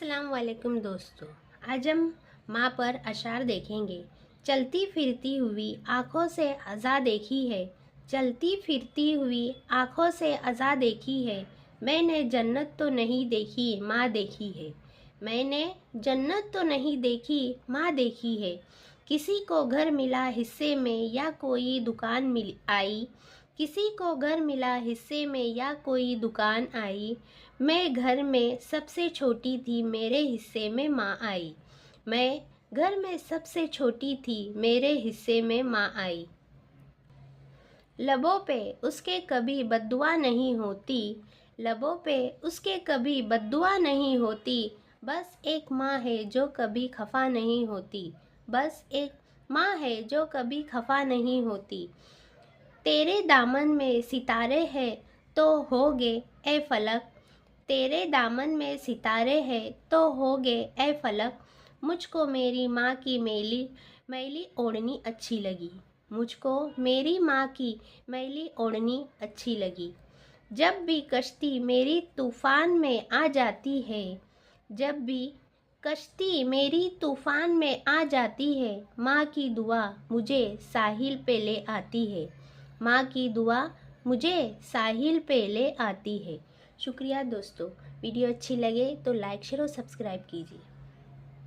अस्सलाम वालेकुम दोस्तों, आज हम माँ पर अशार देखेंगे। चलती फिरती हुई आँखों से अज़ा देखी है, चलती फिरती हुई आँखों से अज़ा देखी है। मैंने जन्नत तो नहीं देखी माँ देखी है, मैंने जन्नत तो नहीं देखी माँ देखी है। किसी को घर मिला हिस्से में या कोई दुकान मिल आई, किसी को घर मिला हिस्से में या कोई दुकान आई। मैं घर में सबसे छोटी थी, मेरे हिस्से में माँ आई। मैं घर में सबसे छोटी थी, मेरे हिस्से में माँ आई। लबों पे उसके कभी बद्दुआ नहीं होती, लबों पे उसके कभी बद्दुआ नहीं होती। बस एक माँ है जो कभी खफा नहीं होती, बस एक माँ है जो कभी खफा नहीं होती। तेरे दामन में सितारे हैं तो होगे ए फलक, तेरे दामन में सितारे हैं तो होगे ए फलक। मुझको मेरी माँ की मैली मैली ओढ़नी अच्छी लगी, मुझको मेरी माँ की मैली ओढ़नी अच्छी लगी। जब भी कश्ती मेरी तूफान में आ जाती है, जब भी कश्ती मेरी तूफान में आ जाती है, माँ की दुआ मुझे साहिल पे ले आती है, माँ की दुआ मुझे साहिल पे ले आती है। शुक्रिया दोस्तों, वीडियो अच्छी लगे तो लाइक शेयर और सब्सक्राइब कीजिए।